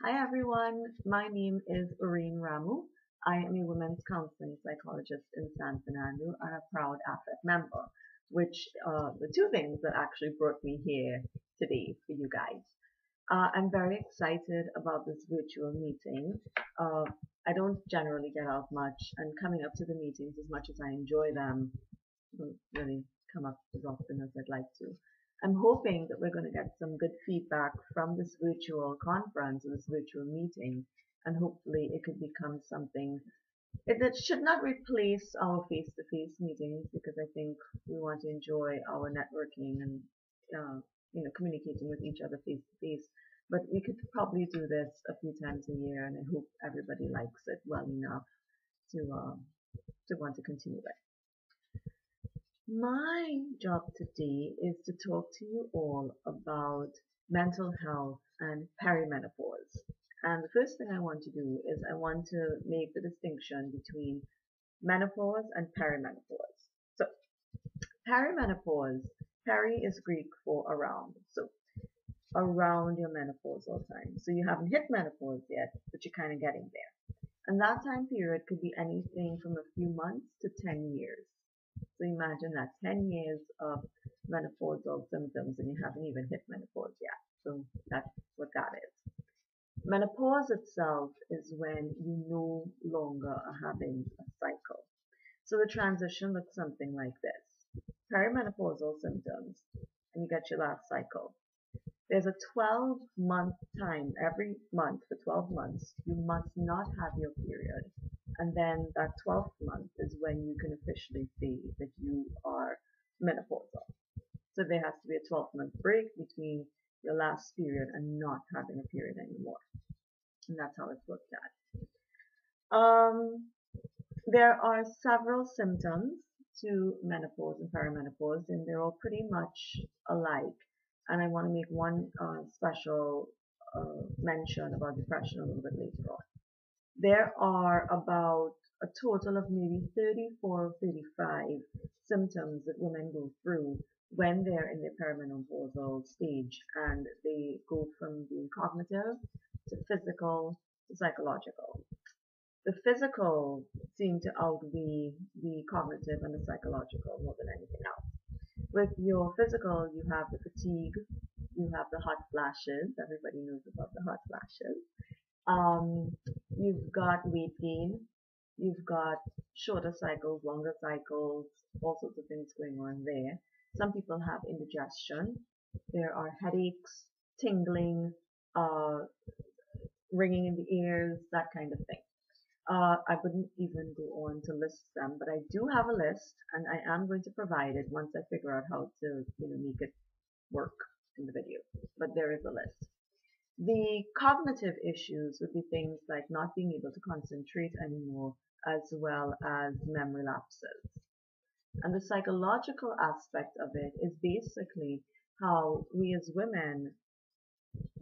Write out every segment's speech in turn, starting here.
Hi everyone, my name is Oraine Ramoo. I am a women's counseling psychologist in San Fernando and a proud AFET member, which the two things that actually brought me here today for you guys. I'm very excited about this virtual meeting. Uh, I don't generally get out much, and coming up to the meetings, as much as I enjoy them, don't really come up as often as I'd like to. I'm hoping that we're going to get some good feedback from this virtual conference or this virtual meeting, and hopefully it could become something that should not replace our face-to-face meetings, because I think we want to enjoy our networking and communicating with each other face-to-face. But we could probably do this a few times a year, and I hope everybody likes it well enough to want to continue it. My job today is to talk to you all about mental health and perimenopause. And the first thing I want to do is I want to make the distinction between menopause and perimenopause. So, perimenopause, peri is Greek for around. So, around your menopausal time. So you haven't hit menopause yet, but you're kind of getting there. And that time period could be anything from a few months to 10 years. So imagine that 10 years of menopausal symptoms and you haven't even hit menopause yet. So that's what that is. Menopause itself is when you no longer are having a cycle. So the transition looks something like this. Perimenopausal symptoms, and you get your last cycle. There's a 12-month time. Every month for 12 months, you must not have your period. And then that 12th month is when you can officially say that you are menopausal. So there has to be a 12-month break between your last period and not having a period anymore. And that's how it's looked at. There are several symptoms to menopause and perimenopause, and they're all pretty much alike. And I want to make one special mention about depression a little bit later on. There are about a total of maybe 34 or 35 symptoms that women go through when they're in their perimenopausal stage, and they go from being cognitive to physical to psychological. The physical seem to outweigh the cognitive and the psychological more than anything else. With your physical, you have the fatigue, you have the hot flashes. Everybody knows about the hot flashes. You've got weight gain, you've got shorter cycles, longer cycles, all sorts of things going on there. Some people have indigestion. There are headaches, tingling, ringing in the ears, that kind of thing. I wouldn't even go on to list them, but I do have a list, and I am going to provide it once I figure out how to, make it work in the video. But there is a list. The cognitive issues would be things like not being able to concentrate anymore, as well as memory lapses. And the psychological aspect of it is basically how we as women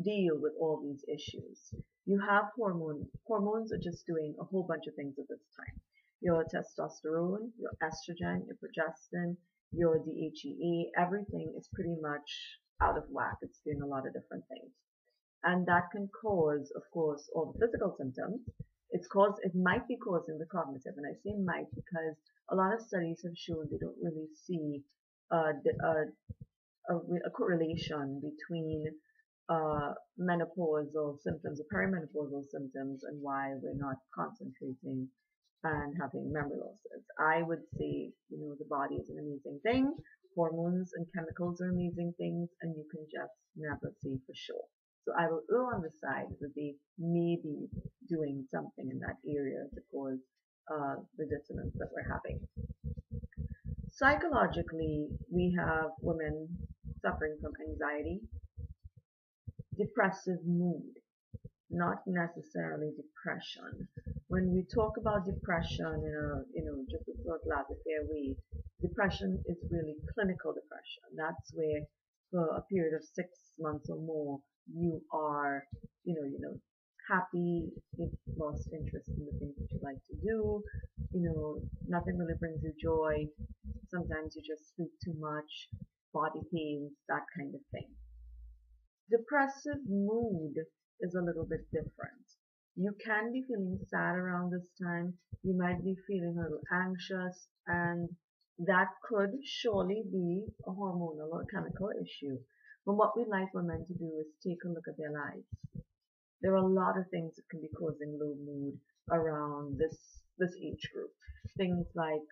deal with all these issues. You have hormones. Hormones are just doing a whole bunch of things at this time. Your testosterone, your estrogen, your progesterone, your DHEA, everything is pretty much out of whack. It's doing a lot of different things. And that can cause, of course, all the physical symptoms. It might be causing the cognitive, and I say might because a lot of studies have shown they don't really see a correlation between menopausal symptoms or perimenopausal symptoms and why we're not concentrating and having memory losses. I would say, the body is an amazing thing. Hormones and chemicals are amazing things, and you can just never say for sure. So I will err on the side that they may be doing something in that area to cause the dissonance that we're having. Psychologically, we have women suffering from anxiety, depressive mood, not necessarily depression. When we talk about depression in a just a sort of laissez-faire way, depression is really clinical depression. That's where for a period of 6 months or more, you are, happy, you've lost interest in the things that you like to do, nothing really brings you joy. Sometimes you just sleep too much, body pains, that kind of thing. Depressive mood is a little bit different. You can be feeling sad around this time. You might be feeling a little anxious, and that could surely be a hormonal or chemical issue. But what we'd like women to do is take a look at their lives. There are a lot of things that can be causing low mood around this age group. Things like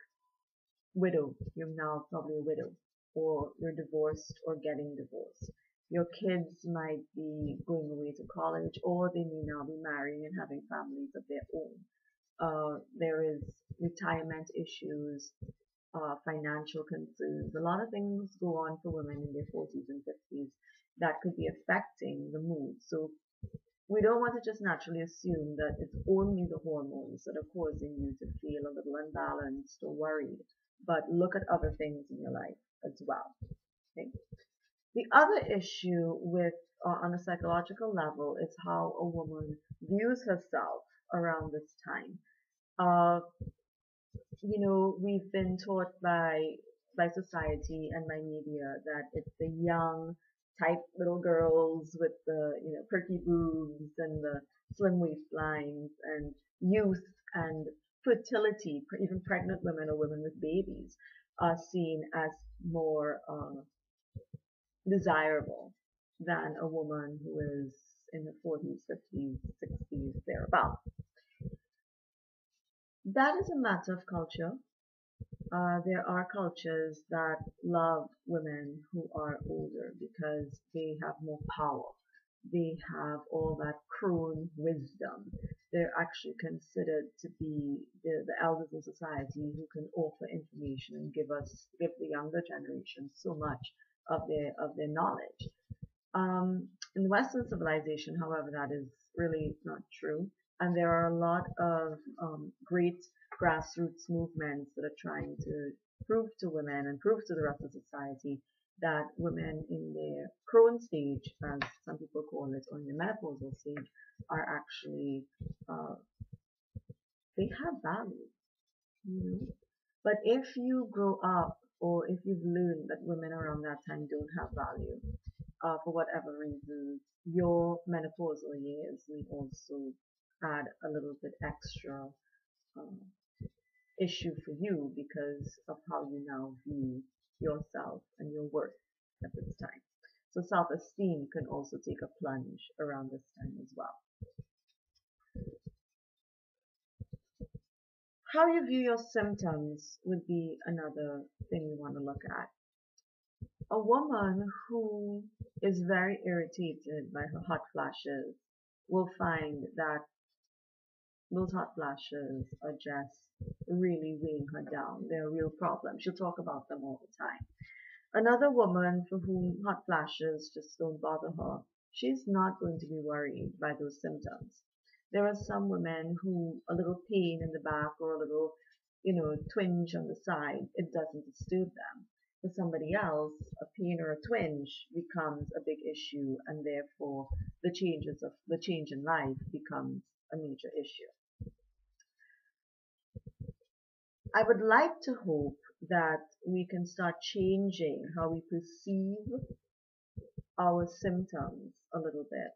widow, you're now probably a widow, or you're divorced or getting divorced. Your kids might be going away to college, or they may now be marrying and having families of their own. There is retirement issues, financial concerns. A lot of things go on for women in their 40s and 50s that could be affecting the mood. So we don't want to just naturally assume that it's only the hormones that are causing you to feel a little unbalanced or worried, but look at other things in your life as well. Okay? The other issue with on a psychological level is how a woman views herself around this time. Uh, we've been taught by society and by media that it's the young type little girls with the perky boobs and the slim waistlines, and youth and fertility. Even pregnant women or women with babies are seen as more desirable than a woman who is in the 40s, 50s, 60s, thereabout. That is a matter of culture. There are cultures that love women who are older because they have more power. They have all that crone wisdom. They're actually considered to be the elders in society who can offer information and give the younger generation so much of their knowledge. In Western civilization, however, that is really not true. And there are a lot of great grassroots movements that are trying to prove to women and prove to the rest of society that women in their crone stage, as some people call it, or in the menopausal stage, are actually, they have value, you know. But if you grow up, or if you've learned that women around that time don't have value, for whatever reasons, your menopausal years may also add a little bit extra um, issue for you because of how you now view yourself and your worth at this time. So self-esteem can also take a plunge around this time as well. How you view your symptoms would be another thing we want to look at. A woman who is very irritated by her hot flashes will find that those hot flashes are just really weighing her down. They're a real problem. She'll talk about them all the time. Another woman for whom hot flashes just don't bother her, she's not going to be worried by those symptoms. There are some women who a little pain in the back or a little, twinge on the side, it doesn't disturb them. For somebody else, a pain or a twinge becomes a big issue, and therefore the change in life becomes a major issue. I would like to hope that we can start changing how we perceive our symptoms a little bit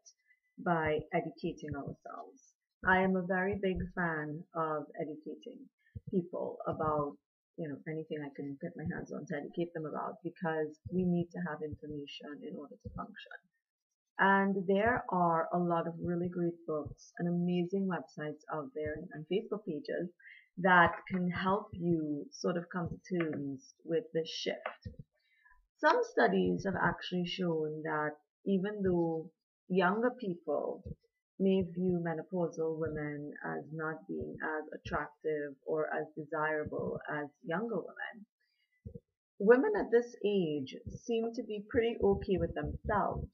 by educating ourselves. I am a very big fan of educating people about anything I can get my hands on to educate them about, because we need to have information in order to function. And there are a lot of really great books and amazing websites out there and Facebook pages that can help you sort of come to terms with this shift. Some studies have actually shown that even though younger people may view menopausal women as not being as attractive or as desirable as younger women, women at this age seem to be pretty okay with themselves.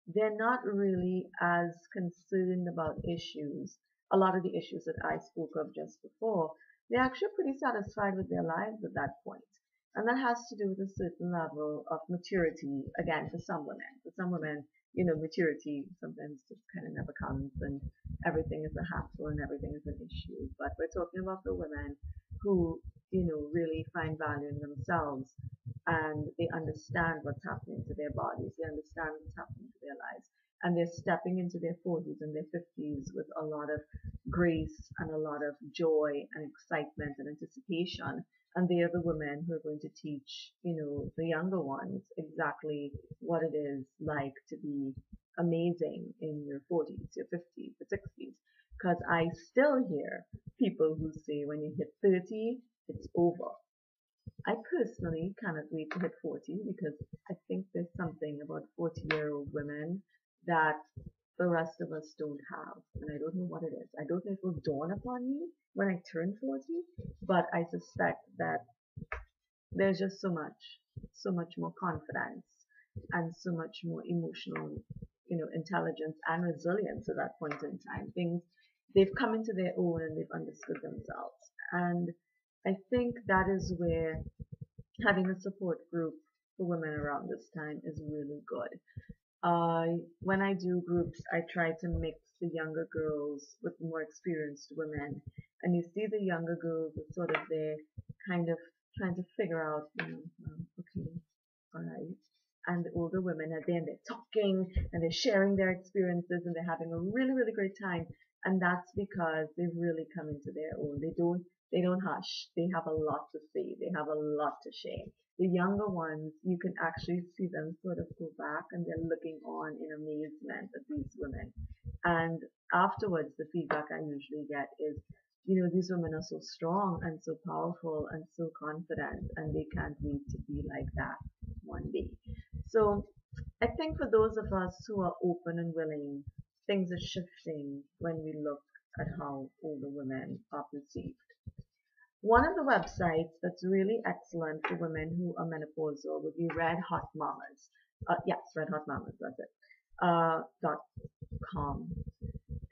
They're not really as concerned about issues, a lot of the issues that I spoke of just before. They're actually pretty satisfied with their lives at that point. And that has to do with a certain level of maturity, again, for some women. For some women, maturity sometimes just kind of never comes, and everything is a hassle and everything is an issue. But we're talking about the women who, really find value in themselves, and they understand what's happening to their bodies, they understand what's happening to their lives, and they're stepping into their 40s and their 50s with a lot of grace and a lot of joy and excitement and anticipation. And they are the women who are going to teach, the younger ones exactly what it is like to be amazing in your 40s, your 50s, your 60s. Because I still hear people who say when you hit 30, it's over. I personally cannot wait to hit 40 because I think there's something about 40-year-old women that the rest of us don't have. And I don't know what it is. I don't know if it will dawn upon me when I turn 40, but I suspect that there's just so much more confidence and so much more emotional, intelligence and resilience at that point in time. They've come into their own and they've understood themselves. And I think that is where having a support group for women around this time is really good. When I do groups, I try to mix the younger girls with more experienced women. And you see the younger girls are sort of there kind of trying to figure out, okay, all right. And the older women are there and they're talking and they're sharing their experiences and they're having a really, really great time. And that's because they've really come into their own. They don't hush. They have a lot to say. They have a lot to share. The younger ones, you can actually see them sort of go back and they're looking on in amazement at these women. And afterwards, the feedback I usually get is, these women are so strong and so powerful and so confident and they can't wait to be like that one day. So I think for those of us who are open and willing, things are shifting when we look at how older women are perceived. One of the websites that's really excellent for women who are menopausal would be Red Hot Mamas. Yes, Red Hot Mamas, that's it. .com.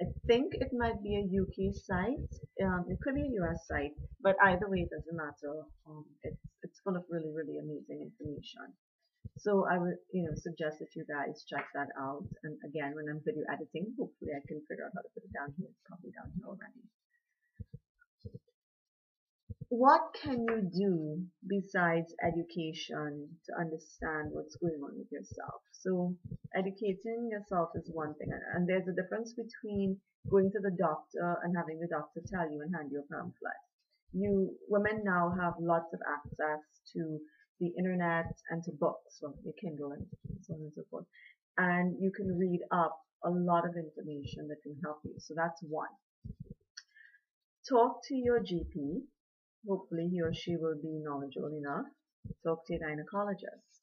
I think it might be a UK site. It could be a US site, but either way, it doesn't matter. It's full of really, really amazing information. So I would, suggest that you guys check that out. And again, when I'm video editing, hopefully I can figure out how to put it down here. It's probably down here already. What can you do besides education to understand what's going on with yourself? So educating yourself is one thing, and there's a difference between going to the doctor and having the doctor tell you and hand you a pamphlet. Women now have lots of access to the internet and to books, well, your Kindle and so on and so forth. And you can read up a lot of information that can help you. So that's one. Talk to your GP. Hopefully he or she will be knowledgeable enough. Talk to your gynecologist.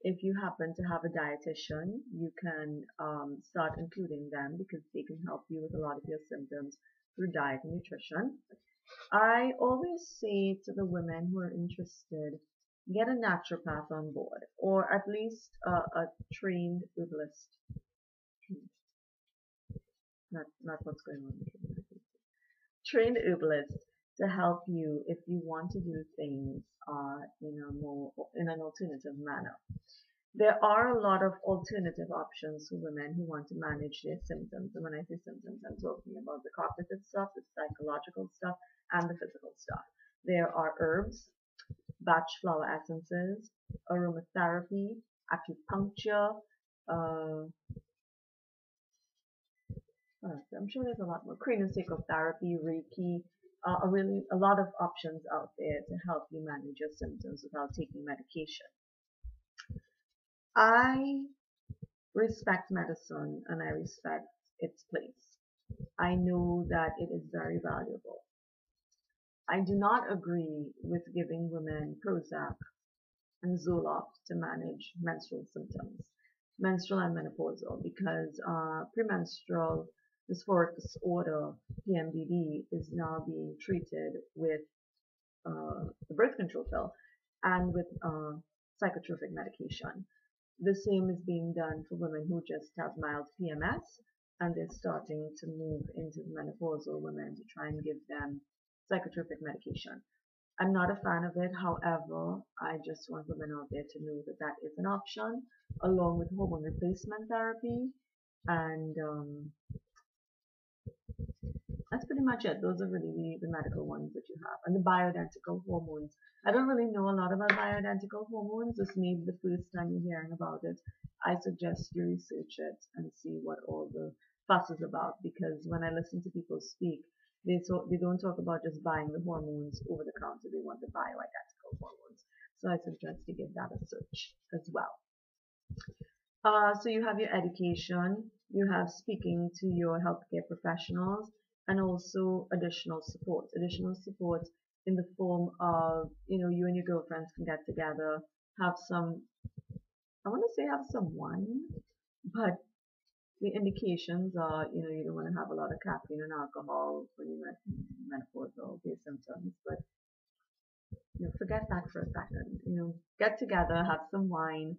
If you happen to have a dietitian, you can start including them because they can help you with a lot of your symptoms through diet and nutrition. I always say to the women who are interested, get a naturopath on board, or at least a trained herbalist. Not what's going on. Trained herbalist to help you if you want to do things in an alternative manner. There are a lot of alternative options for women who want to manage their symptoms. And when I say symptoms, I'm talking about the cognitive stuff, the psychological stuff, and the physical stuff. There are herbs, batch flower essences, aromatherapy, acupuncture, I'm sure there's a lot more, craniosacral therapy, Reiki, a lot of options out there to help you manage your symptoms without taking medication. I respect medicine and I respect its place. I know that it is very valuable. I do not agree with giving women Prozac and Zoloft to manage menstrual symptoms, menstrual and menopausal, because premenstrual dysphoric disorder, PMDD, is now being treated with the birth control pill and with psychotropic medication. The same is being done for women who just have mild PMS and they're starting to move into menopausal women to try and give them psychotropic medication. I'm not a fan of it, however, I just want women out there to know that that is an option, along with hormone replacement therapy and That's pretty much it. Those are really the medical ones that you have. And the bioidentical hormones. I don't really know a lot about bioidentical hormones. This may be the first time you're hearing about it. I suggest you research it and see what all the fuss is about, because when I listen to people speak, they don't talk about just buying the hormones over the counter. They want the bioidentical hormones. So I suggest you give that a search as well. So you have your education, you have speaking to your healthcare professionals, and also additional support. Additional support in the form of, you and your girlfriends can get together, have some, I want to say have some wine, but the indications are, you don't want to have a lot of caffeine and alcohol when you're menopausal symptoms, but forget that for a second. Get together, have some wine,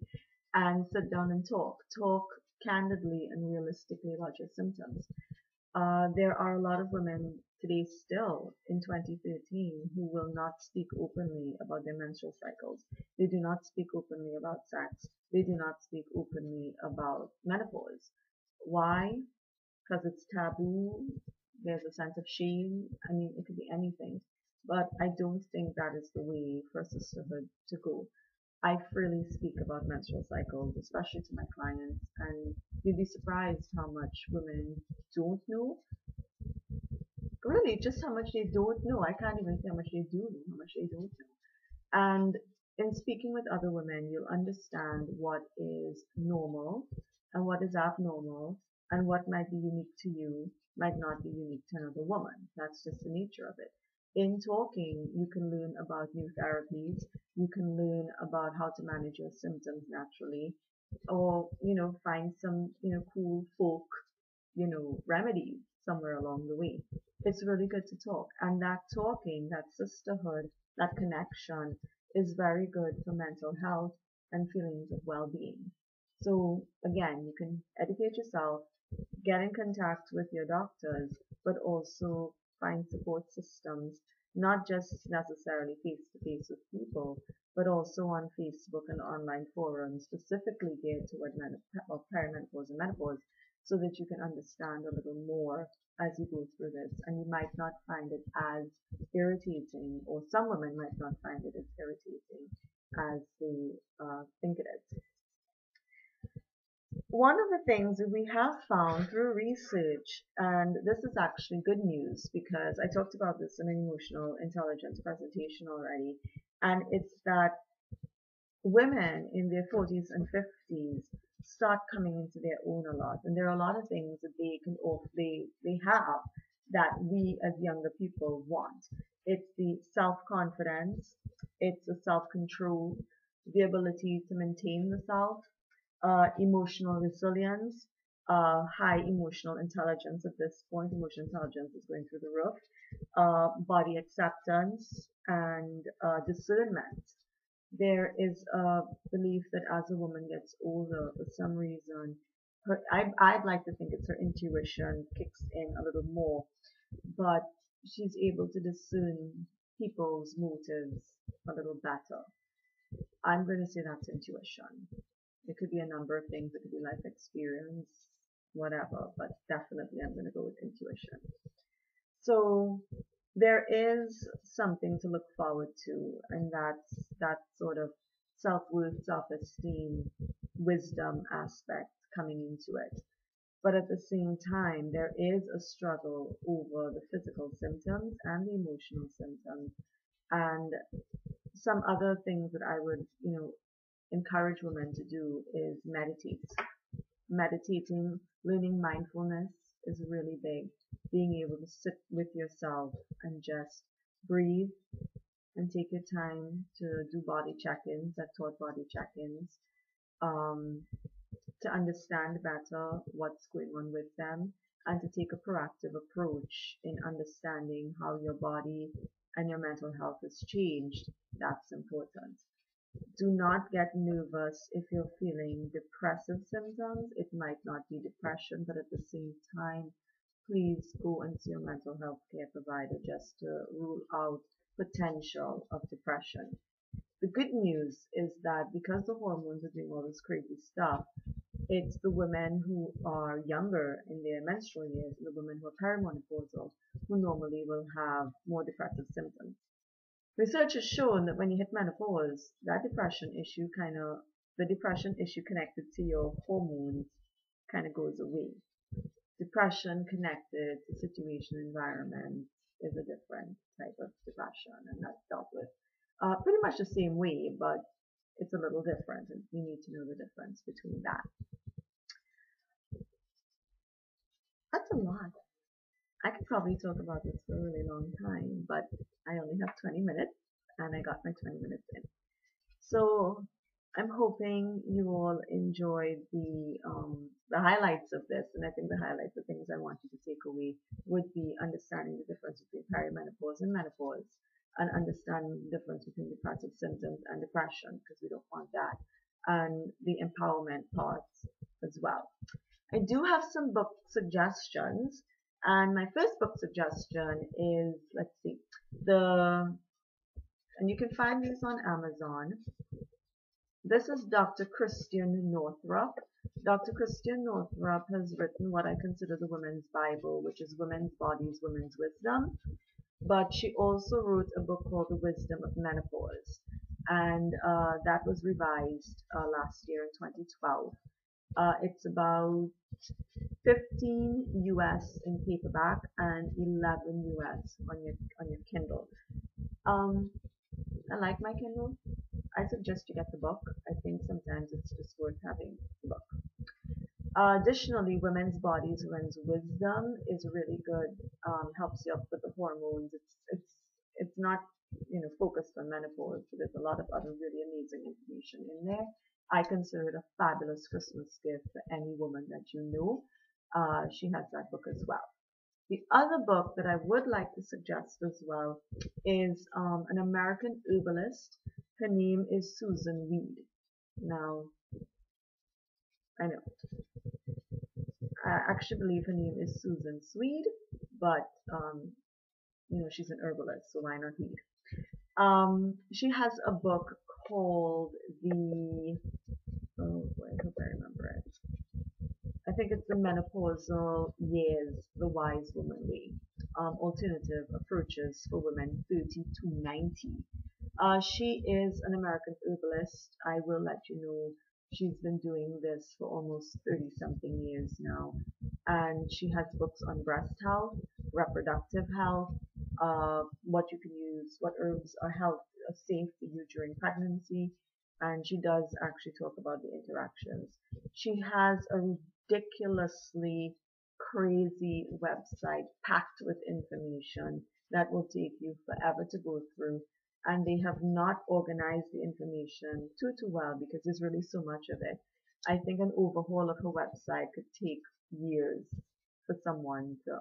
and sit down and talk. Talk candidly and realistically about your symptoms. There are a lot of women today still in 2013 who will not speak openly about their menstrual cycles. They do not speak openly about sex. They do not speak openly about menopause. Why? Because it's taboo. There's a sense of shame. I mean, it could be anything. But I don't think that is the way for sisterhood to go. I freely speak about menstrual cycles, especially to my clients, and you'd be surprised how much women don't know. Really, just how much they don't know. I can't even say how much they do know, how much they don't know. And in speaking with other women, you'll understand what is normal and what is abnormal, and what might be unique to you might not be unique to another woman. That's just the nature of it. In talking, you can learn about new therapies, you can learn about how to manage your symptoms naturally, or, find some, cool folk, remedies somewhere along the way. It's really good to talk. And that talking, that sisterhood, that connection is very good for mental health and feelings of well-being. So again, you can educate yourself, get in contact with your doctors, but also find support systems, not just necessarily face-to-face with people, but also on Facebook and online forums specifically geared toward perimenopause and menopause, so that you can understand a little more as you go through this. And you might not find it as irritating, or some women might not find it as irritating as they think it is. One of the things that we have found through research, and this is actually good news because I talked about this in an emotional intelligence presentation already, and it's that women in their 40s and 50s start coming into their own a lot, and there are a lot of things that they have that we as younger people want. It's the self-confidence, it's the self-control, the ability to maintain the self, emotional resilience, high emotional intelligence at this point. Emotional intelligence is going through the roof. Body acceptance and discernment. There is a belief that as a woman gets older, for some reason, I'd like to think it's her intuition kicks in a little more, but she's able to discern people's motives a little better. I'm going to say that's intuition. It could be a number of things. It could be life experience, whatever, but definitely I'm going to go with intuition. So there is something to look forward to, and that's that sort of self-worth, self-esteem, wisdom aspect coming into it. But at the same time, there is a struggle over the physical symptoms and the emotional symptoms, and some other things that I would, encourage women to do is meditate. Meditating, learning mindfulness is really big. Being able to sit with yourself and just breathe and take your time to do body check-ins. I've taught body check-ins to understand better what's going on with them, and to take a proactive approach in understanding how your body and your mental health has changed. That's important. Do not get nervous if you're feeling depressive symptoms. It might not be depression, but at the same time, please go and see your mental health care provider just to rule out potential of depression. The good news is that because the hormones are doing all this crazy stuff, It's the women who are younger in their menstrual years, the women who are perimenopausal, who normally will have more depressive symptoms. Research has shown that when you hit menopause, the depression issue connected to your hormones kind of goes away. Depression connected to situation, environment is a different type of depression, and that's dealt with pretty much the same way, but it's a little different, and you need to know the difference between that. That's a lot. I could probably talk about this for a really long time, but I only have 20 minutes, and I got my 20 minutes in. So I'm hoping you all enjoyed the highlights of this, and I think the highlights, the things I want you to take away, would be understanding the difference between perimenopause and menopause, and understanding the difference between depressive symptoms and depression, because we don't want that, and the empowerment parts as well. I do have some book suggestions, and my first book suggestion is, let's see, and you can find these on Amazon. This is Dr. Christian Northrup. Dr. Christian Northrup has written what I consider the Women's Bible, which is Women's Bodies, Women's Wisdom. But she also wrote a book called The Wisdom of Menopause, and that was revised last year in 2012. It's about 15 US in paperback and 11 US on your Kindle. I like my Kindle. I suggest you get the book. I think sometimes it's just worth having the book. Additionally, Women's Bodies, Women's Wisdom is really good. Helps you up with the hormones. It's not focused on menopause. So there's a lot of other really amazing information in there. I consider it a fabulous Christmas gift for any woman that you know. She has that book as well. The other book that I would like to suggest as well is an American herbalist. Her name is Susan Weed. Now, I know, I actually believe her name is Susan Swede, but she's an herbalist, so why not Weed? She has a book called oh boy, I hope I remember it. I think it's The Menopausal Years, The Wise Woman Way. Alternative Approaches for Women 30 to 90. She is an American herbalist. I will let you know she's been doing this for almost 30 something years now. And she has books on breast health, reproductive health, what you can use, what herbs are safe for you during pregnancy. And she does actually talk about the interactions. She has a ridiculously crazy website packed with information that will take you forever to go through, and they have not organized the information too well because there's really so much of it. I think an overhaul of her website could take years for someone to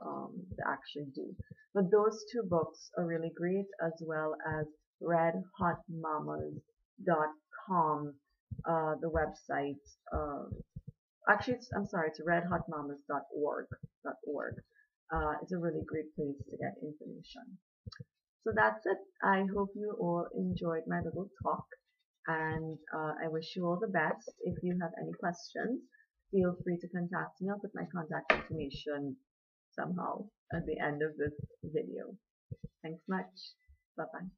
actually do. But those two books are really great, as well as redhotmamas.com, the website. Actually, I'm sorry, it's redhotmamas.org. It's a really great place to get information. So that's it. I hope you all enjoyed my little talk, and I wish you all the best. If you have any questions, feel free to contact me. I'll put my contact information somehow at the end of this video. Thanks much. Bye-bye.